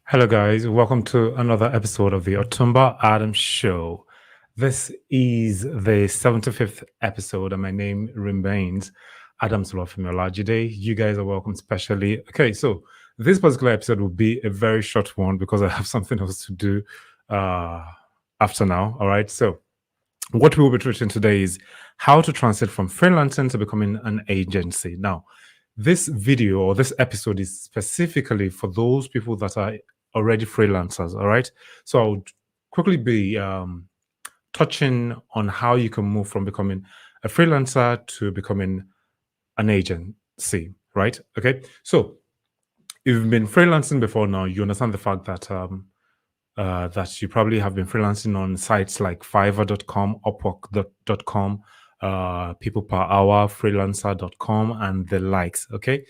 Hello, guys. Welcome to another episode of the Otumba Adam Show. This is the 75th episode, and my name remains Adam Olajide. You guys are welcome, specially. Okay, so this particular episode will be a very short one because I have something else to do uh, after now. All right, so what we will be treating today is how to transit from freelancing to becoming an agency. Now, this video or this episode is specifically for those people that are already freelancers. All right. So I'll quickly be touching on how you can move from becoming a freelancer to becoming an agency. Right. Okay. So if you've been freelancing before now, you understand the fact that that you probably have been freelancing on sites like Fiverr.com, Upwork.com, People Per Hour, Freelancer.com, and the likes. Okay.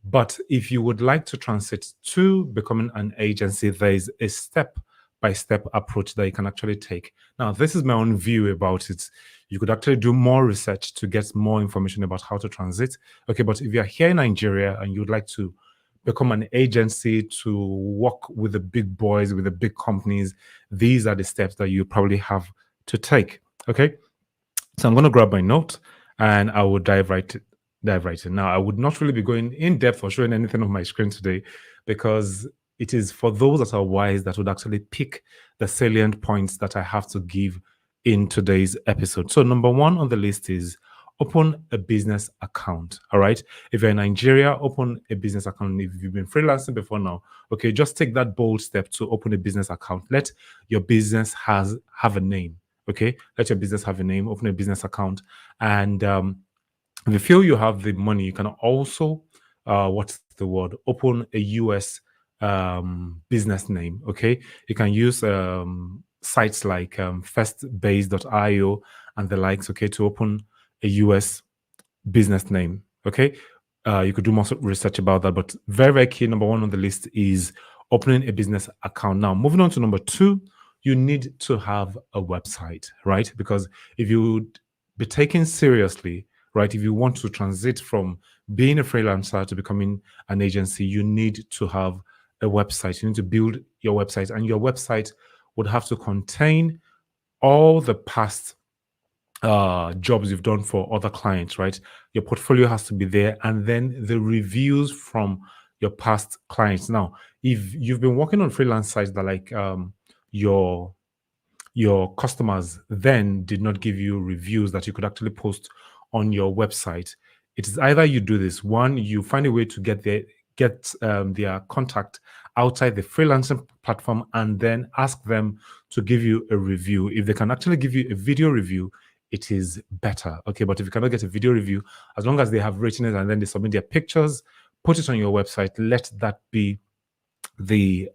But if you would like to transit to becoming an agency, there is a step by step approach that you can actually take. Now, this is my own view about it. You could actually do more research to get more information about how to transit. Okay, but if you're here in Nigeria and you'd like to become an agency to work with the big boys, with the big companies, these are the steps that you probably have to take. Okay, so I'm going to grab my note and I will dive right in. Now, I would not really be going in depth or showing anything on my screen today because it is for those that are wise that would actually pick the salient points that I have to give in today's episode. So, number one on the list is open a business account. All right. If you're in Nigeria, open a business account. If you've been freelancing before now, okay, just take that bold step to open a business account. Let your business have a name. Okay, let your business have a name. Open a business account, and if you feel you have the money, you can also, what's the word? Open a US business name. Okay, you can use sites like firstbase.io and the likes. Okay, to open a US business name. Okay, you could do more research about that, but very, very key. Number one on the list is opening a business account. Now, moving on to number two, you need to have a website, right? Because if you be taken seriously, right, if you want to transit from being a freelancer to becoming an agency, you need to have a website. You need to build your website, and your website would have to contain all the past jobs you've done for other clients, right? Your portfolio has to be there, and then the reviews from your past clients. Now, if you've been working on freelance sites that like your your customers then did not give you reviews that you could actually post on your website, it is either you do this one, you find a way to get their contact outside the freelancing platform and then ask them to give you a review. If they can actually give you a video review, it is better. Okay, but if you cannot get a video review, as long as they have written it and then they submit their pictures, put it on your website. Let that be the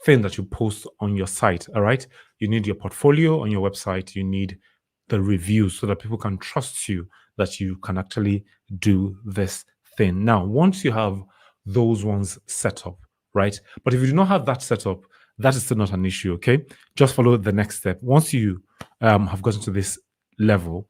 thing that you post on your site. All right. You need your portfolio on your website. You need the reviews so that people can trust you that you can actually do this thing. Now, once you have those ones set up, right? But if you do not have that set up, that is still not an issue. Okay. Just follow the next step. Once you have gotten to this level,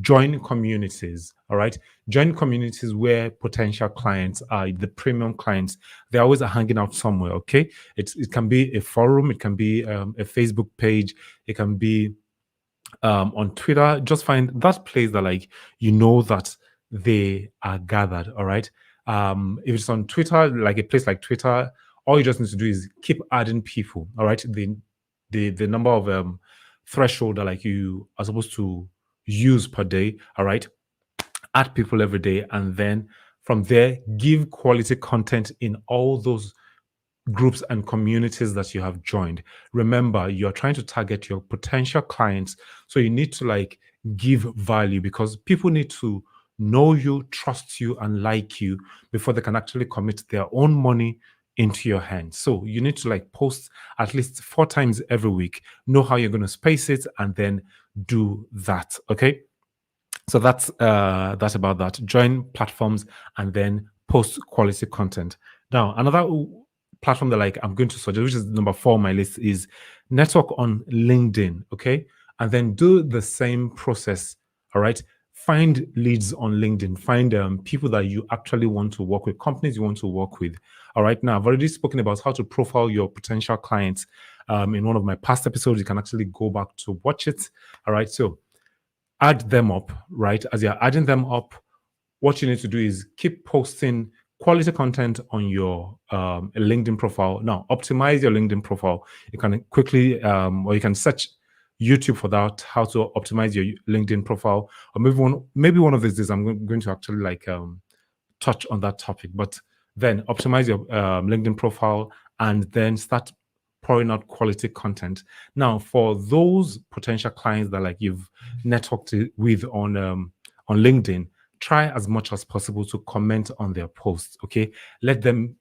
join communities. All right. Join communities where potential clients are, the premium clients. They always are hanging out somewhere. Okay. It can be a forum, it can be a Facebook page, it can be on Twitter. Just find that place that like that they are gathered. All right. If it's on Twitter, like a place like Twitter, all you just need to do is keep adding people. All right. The number of threshold that like you are supposed to use per day. All right. Add people every day, and then from there give quality content in all those groups and communities that you have joined. Remember, you're trying to target your potential clients, so you need to like give value because people need to know you, trust you, and like you before they can actually commit their own money into your hands. So you need to like post at least 4 times every week, know how you're going to space it, and then do that. Okay. So that's about that. Join platforms and then post quality content. Now, another platform that like I'm going to suggest, which is number 4 on my list, is network on LinkedIn. Okay, and then do the same process. All right, find leads on LinkedIn, find people that you actually want to work with, companies you want to work with. All right. Now, I've already spoken about how to profile your potential clients in one of my past episodes. You can actually go back to watch it. All right. So add them up, right? As you're adding them up, what you need to do is keep posting quality content on your LinkedIn profile. Now, optimize your LinkedIn profile. You can quickly, or you can search YouTube for that, how to optimize your LinkedIn profile. Or maybe one of these days, I'm going to actually like touch on that topic. But then optimize your LinkedIn profile and then start pouring out quality content. Now, for those potential clients that like you've networked with on LinkedIn, try as much as possible to comment on their posts. Okay, let them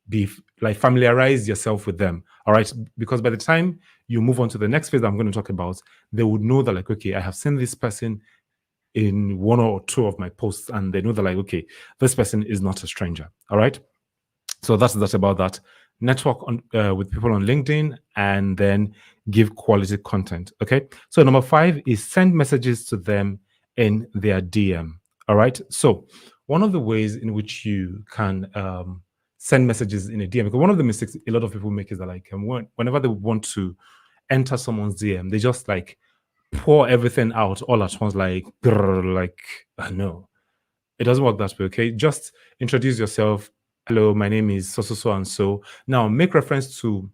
be like familiarize yourself with them. All right, because by the time you move on to the next phase I'm going to talk about, they would know that like, okay, I have seen this person in one or two of my posts, and they know that like, okay, this person is not a stranger. All right. So that's about that. Network on with people on LinkedIn, and then give quality content. Okay. So number 5 is send messages to them in their DM. All right. So one of the ways in which you can send messages in a DM, because one of the mistakes a lot of people make is that like whenever they want to enter someone's DM, they just like pour everything out all at once, like grrr, like no, it doesn't work that way. Okay, just introduce yourself. Hello, my name is so so so and so. Now make reference to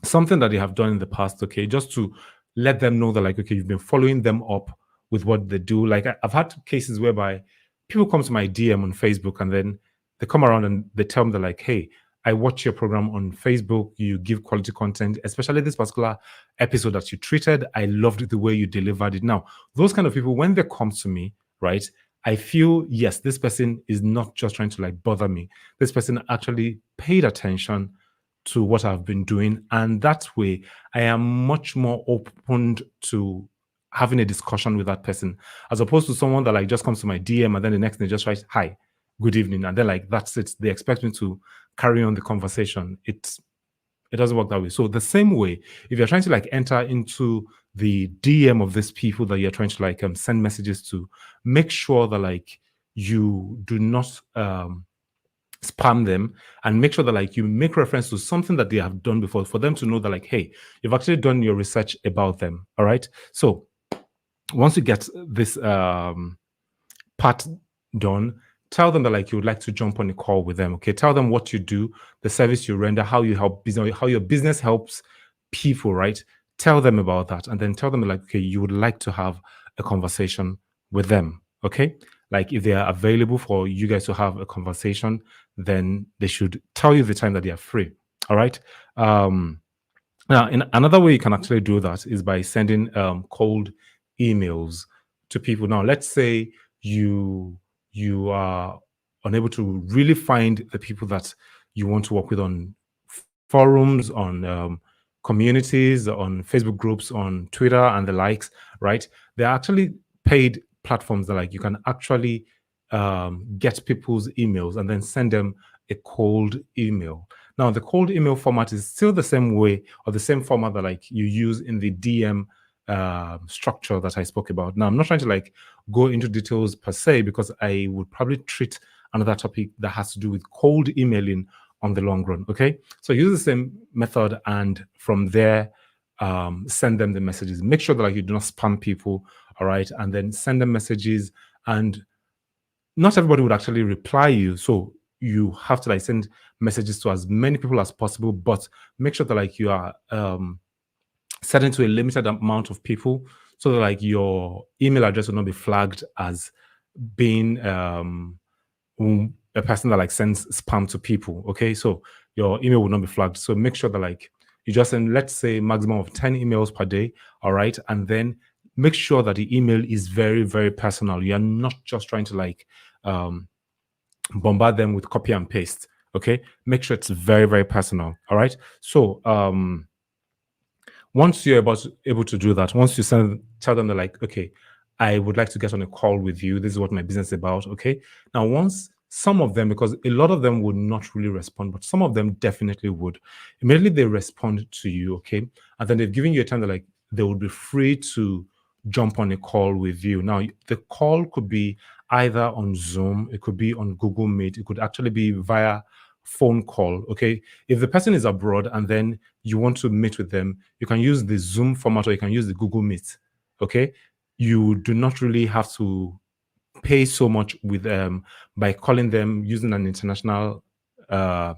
something that they have done in the past. Okay, just to let them know that like, okay, you've been following them up with what they do. Like I've had cases whereby people come to my DM on Facebook, and then they come around and they tell me they're like, hey, I watch your program on Facebook. You give quality content, especially this particular episode that you treated. I loved the way you delivered it. Now, those kind of people, when they come to me, right, I feel, yes, this person is not just trying to like bother me. This person actually paid attention to what I've been doing. And that way, I am much more open to having a discussion with that person, as opposed to someone that like just comes to my DM and then the next day just writes, hi, good evening. And then like, that's it. They expect me to carry on the conversation. It doesn't work that way. So the same way, if you're trying to like enter into the DM of these people that you're trying to like send messages to, make sure that like you do not spam them, and make sure that like you make reference to something that they have done before, for them to know that like, hey, you've actually done your research about them. All right. So once you get this part done, tell them that like you would like to jump on a call with them. Okay, tell them what you do, the service you render, how you help business, how your business helps people, right? Tell them about that, and then tell them like, okay, you would like to have a conversation with them. Okay, like if they are available for you guys to have a conversation, then they should tell you the time that they are free. All right. Now, in another way you can actually do that is by sending cold emails to people. Now, let's say you are unable to really find the people that you want to work with on forums, on communities, on Facebook groups, on Twitter, and the likes. Right? There are actually paid platforms that like you can actually get people's emails and then send them a cold email. Now, the cold email format is still the same way, or the same format that like you use in the DM structure that I spoke about. Now, I'm not trying to like go into details per se, because I would probably treat another topic that has to do with cold emailing on the long run. Okay, so use the same method, and from there, send them the messages. Make sure that like you do not spam people. All right, and then send them messages, and not everybody would actually reply you. So you have to like send messages to as many people as possible, but make sure that like you are set to a limited amount of people, so that like your email address will not be flagged as being a person that like sends spam to people. Okay, so your email will not be flagged. So make sure that like you just send, let's say, maximum of 10 emails per day. All right, and then make sure that the email is very, very personal. You're not just trying to like bombard them with copy and paste. Okay, make sure it's very, very personal. All right, so once you're able to do that, once you tell them that like, okay, I would like to get on a call with you, this is what my business is about. Okay, now once some of them, because a lot of them would not really respond, but some of them definitely would, immediately they respond to you. Okay, and then they've given you a time that like they would be free to jump on a call with you. Now, the call could be either on Zoom, it could be on Google Meet, it could actually be via phone call. Okay. If the person is abroad and then you want to meet with them, you can use the Zoom format or you can use the Google Meet. Okay. You do not really have to pay so much with by calling them using an international uh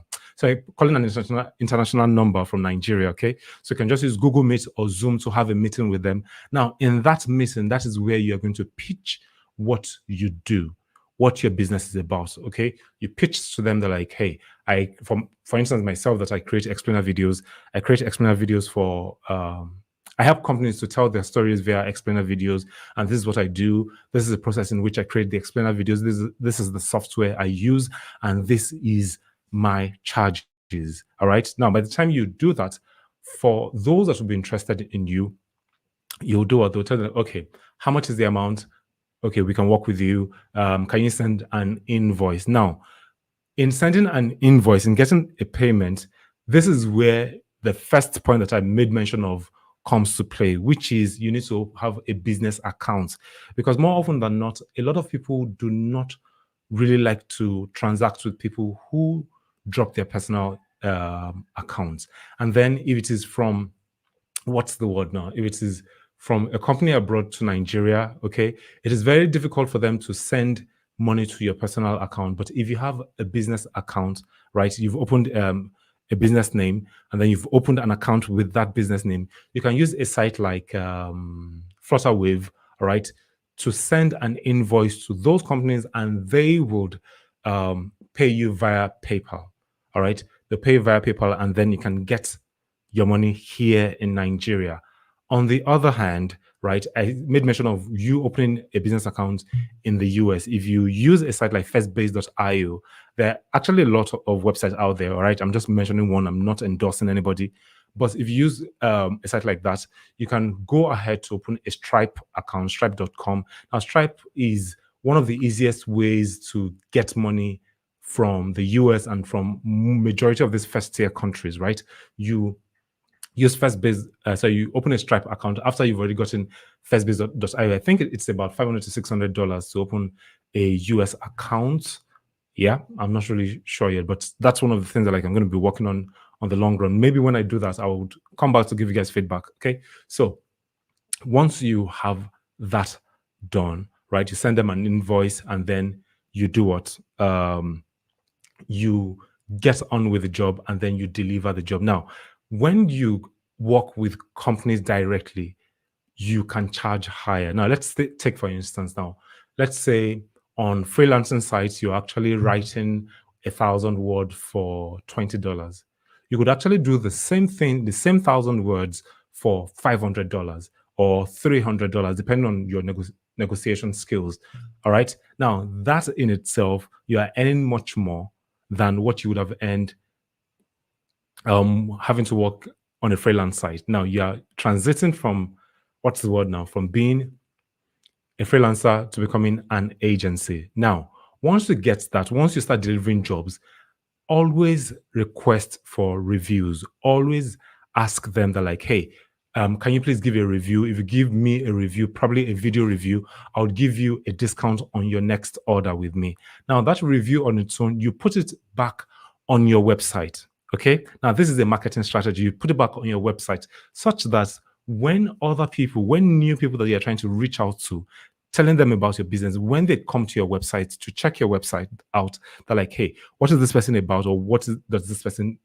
calling an international number from Nigeria. Okay, so you can just use Google Meet or Zoom to have a meeting with them. Now in that meeting, that is where you're going to pitch what you do, what your business is about. Okay, you pitch to them. They're like, hey, for instance, myself, that I create explainer videos. I create explainer videos for I help companies to tell their stories via explainer videos, and this is what I do. This is the process in which I create the explainer videos. This is the software I use, and this is my charges. All right. Now, by the time you do that, for those that will be interested in you, you'll do what they'll tell them. Okay, how much is the amount? Okay, we can work with you. Can you send an invoice? Now, in sending an invoice and getting a payment, this is where the first point that I made mention of comes to play, which is you need to have a business account. Because more often than not, a lot of people do not really like to transact with people who drop their personal accounts. And then if it is from, what's the word now? If it is from a company abroad to Nigeria, okay, it is very difficult for them to send money to your personal account. But if you have a business account, right, you've opened a business name and then you've opened an account with that business name, you can use a site like Flutterwave, all right, to send an invoice to those companies and they would pay you via PayPal, all right? They pay via PayPal and then you can get your money here in Nigeria. On the other hand, right, I made mention of you opening a business account in the US. If you use a site like firstbase.io, there are actually a lot of websites out there, all right? I'm just mentioning one, I'm not endorsing anybody. But if you use a site like that, you can go ahead to open a Stripe account, stripe.com. Now, Stripe is one of the easiest ways to get money from the US and from majority of these first tier countries, right? You use Firstbase. So you open a Stripe account after you've already gotten Firstbase.io. I think it's about $500 to $600 to open a US account. Yeah, I'm not really sure yet, but that's one of the things that like I'm going to be working on the long run. Maybe when I do that, I would come back to give you guys feedback. Okay, so once you have that done, right, you send them an invoice and then you do what? You get on with the job and then you deliver the job. Now, when you work with companies directly, you can charge higher. Now, let's take for instance, now, let's say on freelancing sites, you're actually writing 1,000 words for $20. You could actually do the same thing, the same 1,000 words for $500 or $300, depending on your negotiation skills. All right. Now, that in itself, you are earning much more than what you would have earned having to work on a freelance site. Now you are transiting from, what's the word now, from being a freelancer to becoming an agency. Now, once you get that, once you start delivering jobs, always request for reviews. Always ask them that like, hey, can you please give a review? If you give me a review, probably a video review, I'll give you a discount on your next order with me. Now, that review on its own, you put it back on your website. Okay. Now, this is a marketing strategy. You put it back on your website such that when new people that you're trying to reach out to, telling them about your business, when they come to your website to check your website out, they're like, hey, what is this person about? Or does this person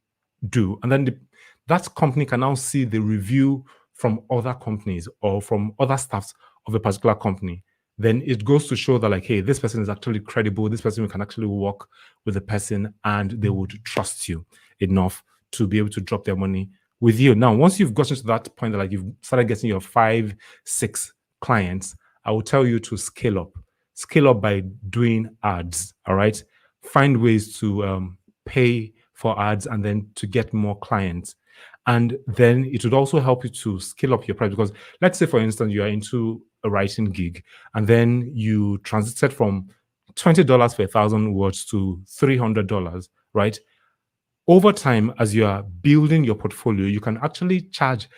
do? And then that company can now see the review from other companies or from other staffs of a particular company. Then it goes to show that like, hey, this person is actually credible. This person, we can actually work with the person and they would trust you enough to be able to drop their money with you. Now, once you've gotten to that point that like you've started getting your 5, 6 clients, I will tell you to scale up. Scale up by doing ads. All right. Find ways to pay for ads and then to get more clients. And then it would also help you to scale up your price. Because let's say, for instance, you are into a writing gig and then you transited from $20 for 1,000 words to $300, right? Over time, as you are building your portfolio, you can actually charge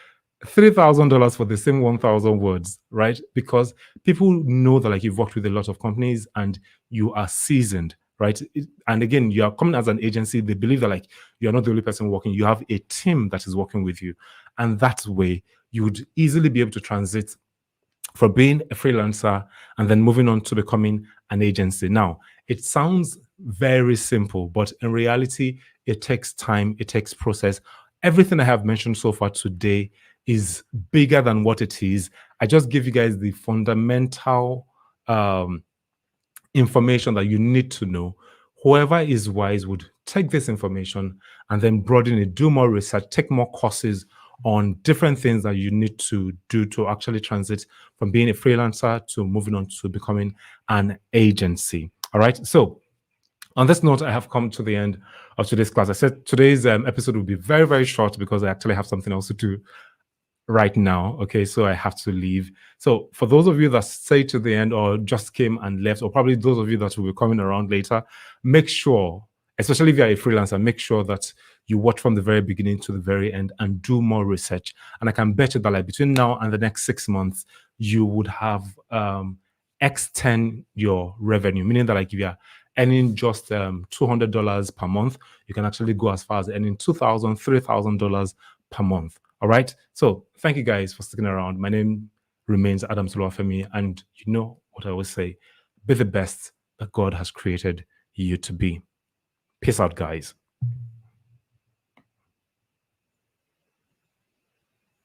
$3,000 for the same 1,000 words, right? Because people know that like you've worked with a lot of companies and you are seasoned, right? And again, you are coming as an agency. They believe that like you're not the only person working. You have a team that is working with you, and that way you would easily be able to transit from being a freelancer and then moving on to becoming an agency. Now, it sounds very simple, but in reality, it takes time, it takes process. Everything I have mentioned so far today is bigger than what it is. I just give you guys the fundamental information that you need to know. Whoever is wise would take this information and then broaden it, do more research, take more courses on different things that you need to do to actually transit from being a freelancer to moving on to becoming an agency. All right. So, on this note, I have come to the end of today's class. I said today's episode will be very, very short because I actually have something else to do right now. Okay, so I have to leave. So for those of you that stay to the end or just came and left, or probably those of you that will be coming around later, make sure, especially if you're a freelancer, make sure that you watch from the very beginning to the very end and do more research. And I can bet you that like between now and the next 6 months, you would have extend your revenue, meaning that like if you're earning just $200 per month, you can actually go as far as earning $2,000, $3,000 per month. All right. So thank you guys for sticking around. My name remains Adam Oluwafemi, and you know what I always say: be the best that God has created you to be. Peace out, guys.